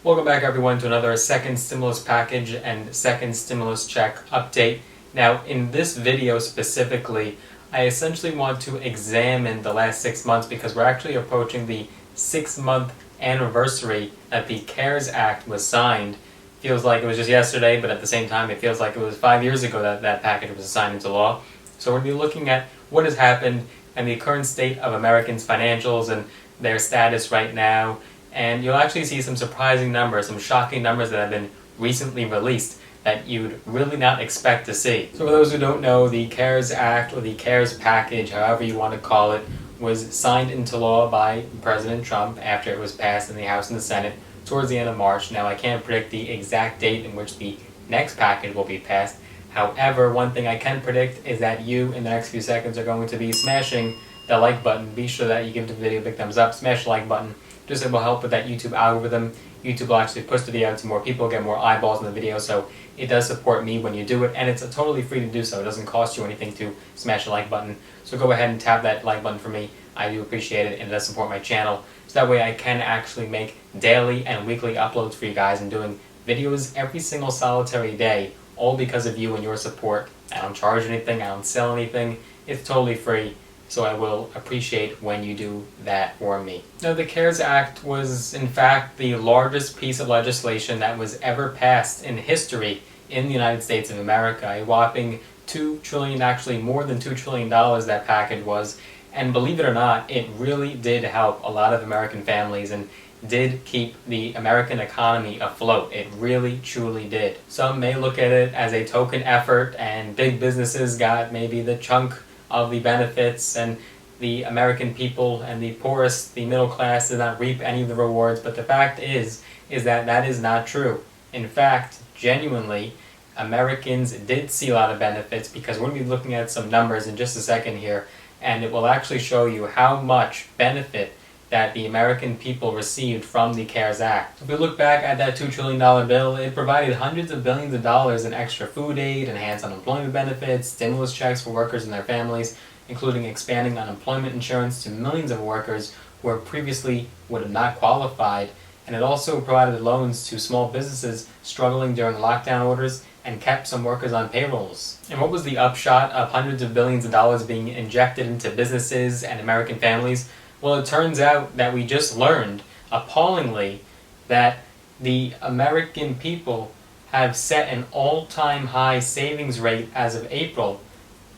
Welcome back everyone to another second stimulus package and second stimulus check update. Now in this video specifically, I essentially want to examine the last 6 months because we're actually approaching the 6-month anniversary that the CARES Act was signed. Feels like it was just yesterday, but at the same time it feels like it was 5 years ago that that package was signed into law. So we're going to be looking at what has happened and the current state of Americans' financials and their status right now. And you'll actually see some surprising numbers, some shocking numbers that have been recently released that you'd really not expect to see. So for those who don't know, the CARES Act, or the CARES package, however you want to call it, was signed into law by President Trump after it was passed in the House and the Senate towards the end of March. Now I can't predict the exact date in which the next package will be passed. However, one thing I can predict is that you, in the next few seconds, are going to be smashing the like button. Be sure that you give the video a big thumbs up, smash the like button. Just it will help with that YouTube algorithm. YouTube will actually push the video out to more people, get more eyeballs on the video, so it does support me when you do it, and it's totally free to do so. It doesn't cost you anything to smash the like button, so go ahead and tap that like button for me. I do appreciate it, and it does support my channel, so that way I can actually make daily and weekly uploads for you guys and doing videos every single solitary day, all because of you and your support. I don't charge anything, I don't sell anything, it's totally free. So I will appreciate when you do that for me. Now, the CARES Act was in fact the largest piece of legislation that was ever passed in history in the United States of America. A whopping $2 trillion, actually more than $2 trillion that package was. And believe it or not, it really did help a lot of American families and did keep the American economy afloat. It really, truly did. Some may look at it as a token effort and big businesses got maybe the chunk of the benefits and the American people and the poorest, the middle class, did not reap any of the rewards. But the fact is that that is not true. In fact, genuinely, Americans did see a lot of benefits, because we're going to be looking at some numbers in just a second here, and it will actually show you how much benefit that the American people received from the CARES Act. If we look back at that $2 trillion bill, it provided hundreds of billions of dollars in extra food aid, enhanced unemployment benefits, stimulus checks for workers and their families, including expanding unemployment insurance to millions of workers who previously would have not qualified, and it also provided loans to small businesses struggling during lockdown orders and kept some workers on payrolls. And what was the upshot of hundreds of billions of dollars being injected into businesses and American families? Well, it turns out that we just learned, appallingly, that the American people have set an all-time high savings rate as of April,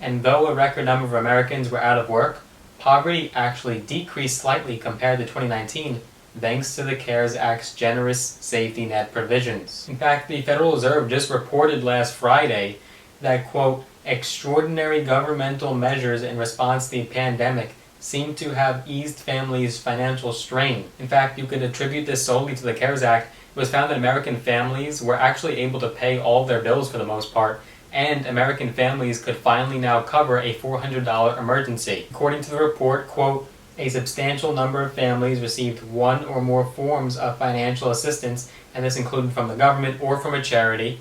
and though a record number of Americans were out of work, poverty actually decreased slightly compared to 2019, thanks to the CARES Act's generous safety net provisions. In fact, the Federal Reserve just reported last Friday that, quote, extraordinary governmental measures in response to the pandemic seem to have eased families' financial strain. In fact, you could attribute this solely to the CARES Act. It was found that American families were actually able to pay all their bills for the most part, and American families could finally now cover a $400 emergency. According to the report, quote, a substantial number of families received one or more forms of financial assistance, and this included from the government or from a charity.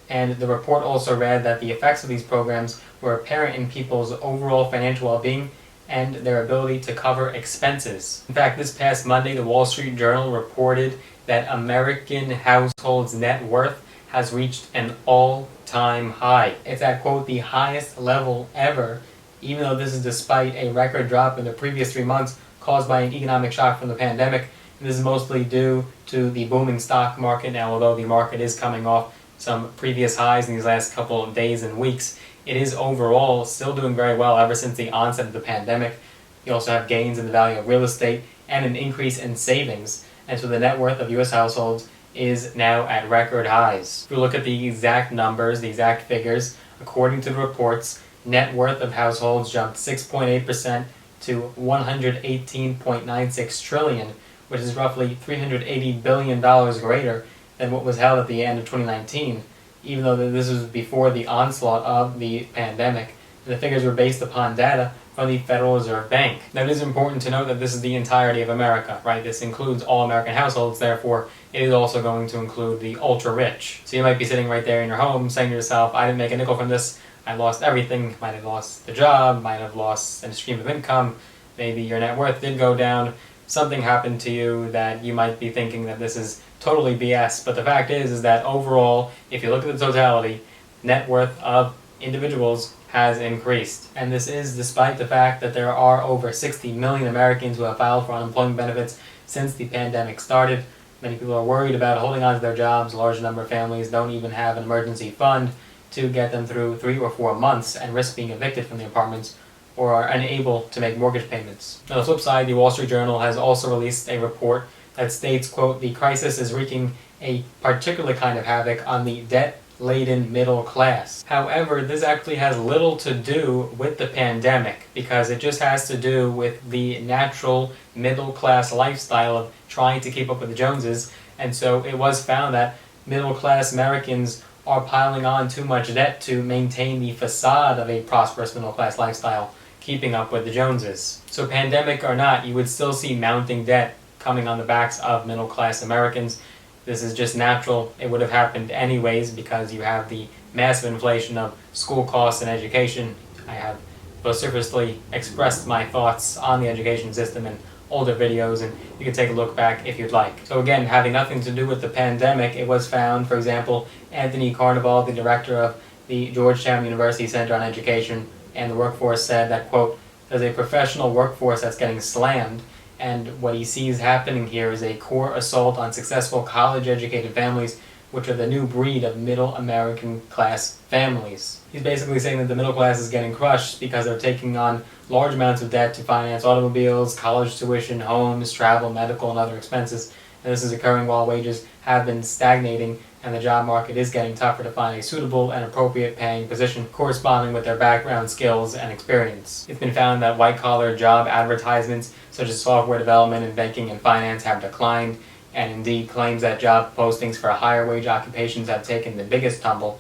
And the report also read that the effects of these programs were apparent in people's overall financial well-being and their ability to cover expenses. In fact, this past Monday, the Wall Street Journal reported that American households' net worth has reached an all-time high. It's at, quote, the highest level ever, even though this is despite a record drop in the previous 3 months caused by an economic shock from the pandemic. And this is mostly due to the booming stock market. Now, although the market is coming off some previous highs in these last couple of days and weeks, it is overall still doing very well ever since the onset of the pandemic. You also have gains in the value of real estate and an increase in savings. And so the net worth of U.S. households is now at record highs. If we look at the exact numbers, the exact figures, according to the reports, net worth of households jumped 6.8% to $118.96 trillion, which is roughly $380 billion greater than what was held at the end of 2019. Even though this was before the onslaught of the pandemic. The figures were based upon data from the Federal Reserve Bank. Now, it is important to note that this is the entirety of America, right? This includes all American households, therefore it is also going to include the ultra-rich. So you might be sitting right there in your home saying to yourself, I didn't make a nickel from this, I lost everything, might have lost the job, might have lost a stream of income, maybe your net worth did go down. something happened to you that you might be thinking that this is totally BS, but the fact is that overall, if you look at the totality, net worth of individuals has increased. And this is despite the fact that there are over 60 million Americans who have filed for unemployment benefits since the pandemic started. Many people are worried about holding on to their jobs. A large number of families don't even have an emergency fund to get them through 3 or 4 months and risk being evicted from the apartments or are unable to make mortgage payments. On the flip side, the Wall Street Journal has also released a report that states, quote, the crisis is wreaking a particular kind of havoc on the debt-laden middle class. However, this actually has little to do with the pandemic because it just has to do with the natural middle class lifestyle of trying to keep up with the Joneses. And so it was found that middle class Americans are piling on too much debt to maintain the facade of a prosperous middle class lifestyle, keeping up with the Joneses. So pandemic or not, you would still see mounting debt coming on the backs of middle class Americans. This is just natural. It would have happened anyways because you have the massive inflation of school costs and education. I have vociferously expressed my thoughts on the education system in older videos, and you can take a look back if you'd like. So again, having nothing to do with the pandemic, it was found, for example, Anthony Carnival, the director of the Georgetown University Center on Education and the Workforce, said that, quote, there's a professional workforce that's getting slammed, and what he sees happening here is a core assault on successful college-educated families, which are the new breed of middle American class families. He's basically saying that the middle class is getting crushed because they're taking on large amounts of debt to finance automobiles, college tuition, homes, travel, medical, and other expenses. And this is occurring while wages have been stagnating and the job market is getting tougher to find a suitable and appropriate paying position corresponding with their background, skills, and experience. It's been found that white-collar job advertisements such as software development and banking and finance have declined, and Indeed claims that job postings for higher wage occupations have taken the biggest tumble.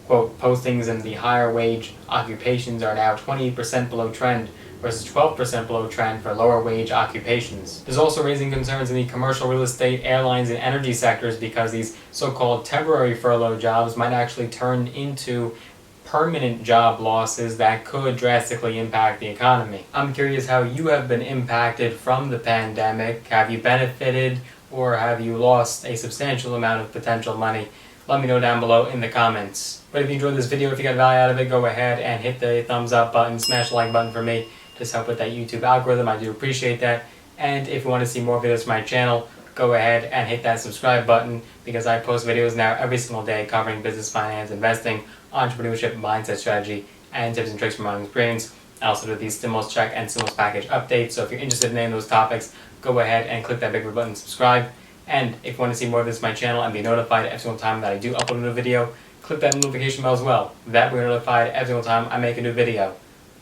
Quote, postings in the higher wage occupations are now 28% below trend versus 12% below trend for lower wage occupations. There's also raising concerns in the commercial real estate, airlines, and energy sectors because these so-called temporary furlough jobs might actually turn into permanent job losses that could drastically impact the economy. I'm curious how you have been impacted from the pandemic. Have you benefited or have you lost a substantial amount of potential money? Let me know down below in the comments. But if you enjoyed this video, if you got value out of it, go ahead and hit the thumbs up button, smash the like button for me. Just help with that YouTube algorithm. I do appreciate that. And if you want to see more videos from my channel, go ahead and hit that subscribe button because I post videos now every single day covering business, finance, investing, entrepreneurship, mindset strategy, and tips and tricks from my own experience. I also do these stimulus check and stimulus package updates. So if you're interested in any of those topics, go ahead and click that big red button, subscribe. And if you want to see more of this on my channel and be notified every single time that I do upload a new video, click that notification bell as well. That way you're notified every single time I make a new video.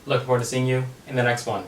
Looking forward to seeing you in the next one.